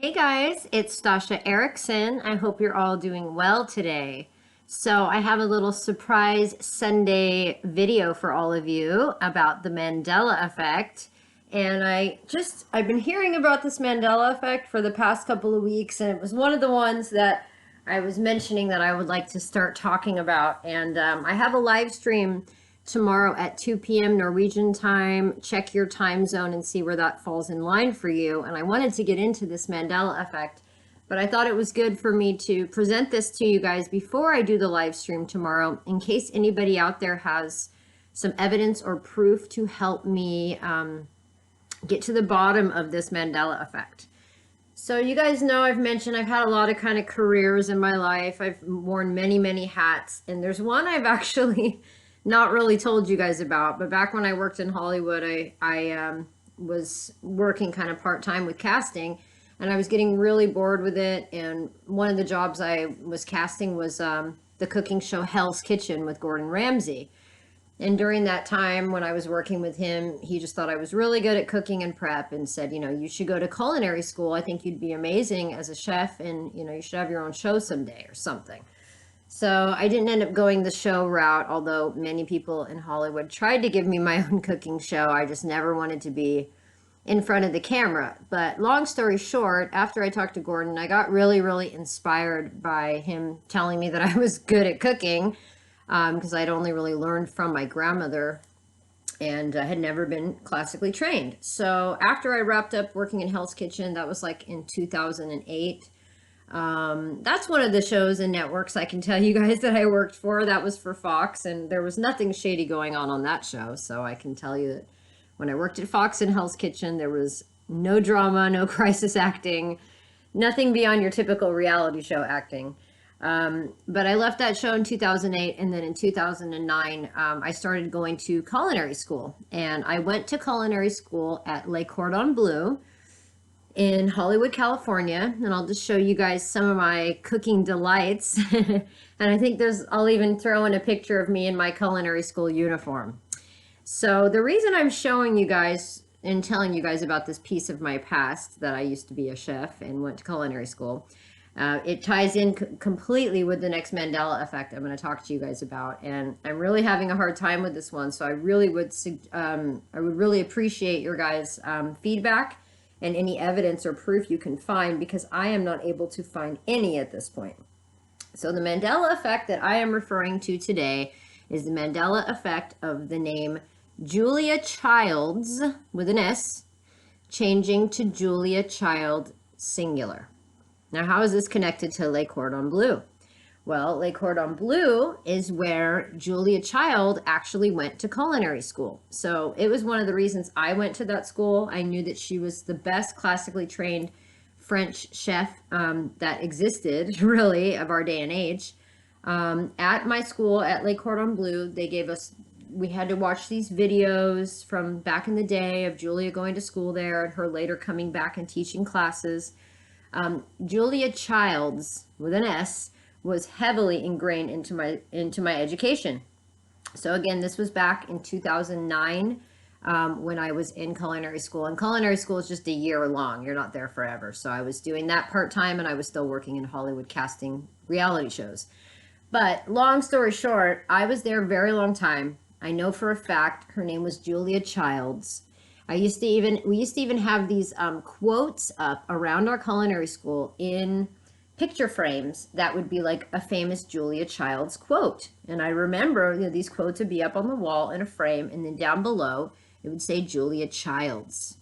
Hey guys, it's Stasha Erickson. I hope you're all doing well today. So, I have a little surprise Sunday video for all of you about the Mandela effect. And I've been hearing about this Mandela effect for the past couple of weeks, and it was one of the ones that I was mentioning that I would like to start talking about. And I have a live stream tomorrow at 2 p.m. Norwegian time. Check your time zone and see where that falls in line for you. And I wanted to get into this Mandela effect, but I thought it was good for me to present this to you guys before I do the live stream tomorrow, in case anybody out there has some evidence or proof to help me get to the bottom of this Mandela effect. So you guys know I've mentioned I've had a lot of kind of careers in my life. I've worn many, many hats, and there's one I've actually not really told you guys about. But back when I worked in Hollywood, I was working kind of part-time with casting, and I was getting really bored with it. And one of the jobs I was casting was the cooking show Hell's Kitchen with Gordon Ramsay. And during that time when I was working with him, he just thought I was really good at cooking and prep and said, you know, you should go to culinary school. I think you'd be amazing as a chef, and, you know, you should have your own show someday or something. So I didn't end up going the show route, although many people in Hollywood tried to give me my own cooking show. I just never wanted to be in front of the camera. But long story short, after I talked to Gordon, I got really, really inspired by him telling me that I was good at cooking, because I'd only really learned from my grandmother and had never been classically trained. So after I wrapped up working in Hell's Kitchen, that was like in 2008. That's one of the shows and networks I can tell you guys that I worked for. That was for Fox, and there was nothing shady going on that show. So I can tell you that when I worked at Fox and Hell's Kitchen, there was no drama, no crisis acting, nothing beyond your typical reality show acting. But I left that show in 2008, and then in 2009, I started going to culinary school. And I went to culinary school at Le Cordon Bleu in Hollywood, California. And I'll just show you guys some of my cooking delights. And I think I'll even throw in a picture of me in my culinary school uniform. So the reason I'm showing you guys and telling you guys about this piece of my past, that I used to be a chef and went to culinary school, it ties in completely with the next Mandela effect I'm going to talk to you guys about, and I'm really having a hard time with this one. So I would really appreciate your guys' feedback and any evidence or proof you can find, because I am not able to find any at this point. So the Mandela effect that I am referring to today is the Mandela effect of the name Julia Childs with an S changing to Julia Child singular. Now, how is this connected to Le Cordon Bleu? Well, Le Cordon Bleu is where Julia Child actually went to culinary school. So it was one of the reasons I went to that school. I knew that she was the best classically trained French chef that existed, really, of our day and age. At my school, at Le Cordon Bleu, we had to watch these videos from back in the day of Julia going to school there and her later coming back and teaching classes. Julia Childs with an S was heavily ingrained into my education. So again, this was back in 2009 when I was in culinary school. And culinary school is just a year long. You're not there forever. So I was doing that part-time, and I was still working in Hollywood casting reality shows. But long story short, I was there a very long time. I know for a fact her name was Julia Childs. We used to even have these quotes up around our culinary school in picture frames that would be like a famous Julia Childs quote. And I remember, you know, these quotes would be up on the wall in a frame, and then down below it would say Julia Childs.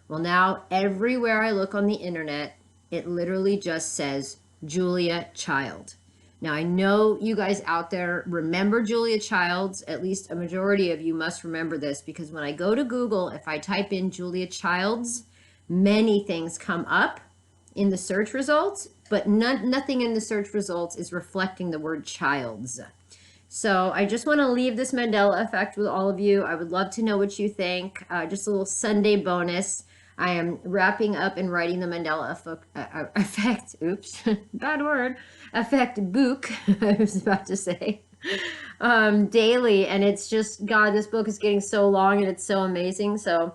Well, now everywhere I look on the internet, it literally just says Julia Child. Now, I know you guys out there remember Julia Childs. At least a majority of you must remember this, because when I go to Google, if I type in Julia Childs, many things come up in the search results, but nothing in the search results is reflecting the word Childs. So I just want to leave this Mandela effect with all of you. I would love to know what you think. Just a little Sunday bonus. I am wrapping up and writing the Mandela effect, oops, bad word, effect book, I was about to say. daily. And it's just, God, this book is getting so long and it's so amazing. So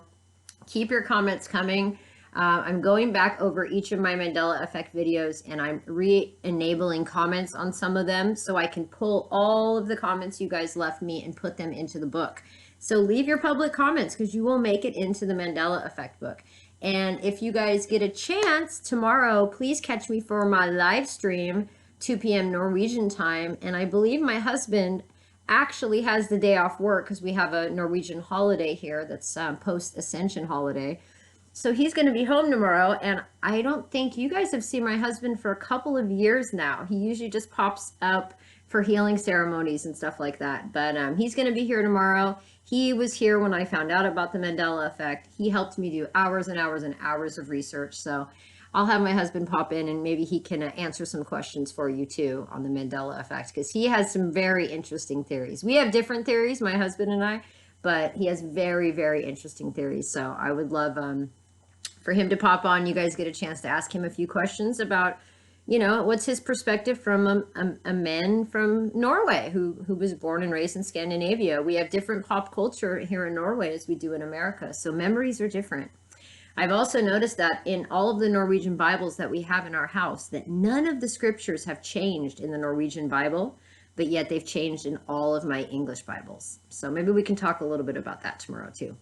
keep your comments coming. I'm going back over each of my Mandela Effect videos and I'm re-enabling comments on some of them so I can pull all of the comments you guys left me and put them into the book. So leave your public comments because you will make it into the Mandela Effect book. And if you guys get a chance tomorrow, please catch me for my live stream, 2 p.m. Norwegian time. And I believe my husband actually has the day off work because we have a Norwegian holiday here that's post-Ascension holiday. So he's going to be home tomorrow, and I don't think you guys have seen my husband for a couple of years now. He usually just pops up for healing ceremonies and stuff like that. But he's going to be here tomorrow. He was here when I found out about the Mandela effect. He helped me do hours and hours and hours of research. So I'll have my husband pop in and maybe he can answer some questions for you too on the Mandela effect because he has some very interesting theories. We have different theories, my husband and I, but he has very, very interesting theories. So I would love for him to pop on. You guys get a chance to ask him a few questions about, you know, what's his perspective from a man from Norway who was born and raised in Scandinavia. We have different pop culture here in Norway as we do in America. So memories are different. I've also noticed that in all of the Norwegian Bibles that we have in our house, that none of the scriptures have changed in the Norwegian Bible, but yet they've changed in all of my English Bibles. So maybe we can talk a little bit about that tomorrow too.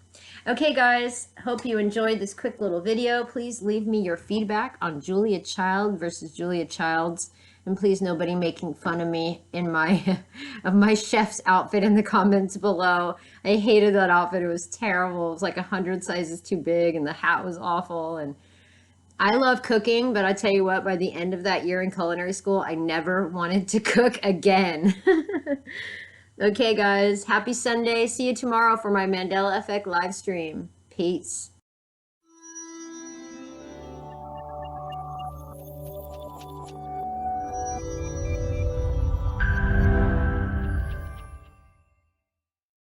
Okay, guys, hope you enjoyed this quick little video. Please leave me your feedback on Julia Child versus Julia Childs. And please, nobody making fun of me in my of my chef's outfit in the comments below. I hated that outfit. It was terrible. It was like 100 sizes too big, and the hat was awful. And I love cooking, but I tell you what, by the end of that year in culinary school, I never wanted to cook again. Okay, guys, happy Sunday. See you tomorrow for my Mandela Effect live stream. Peace.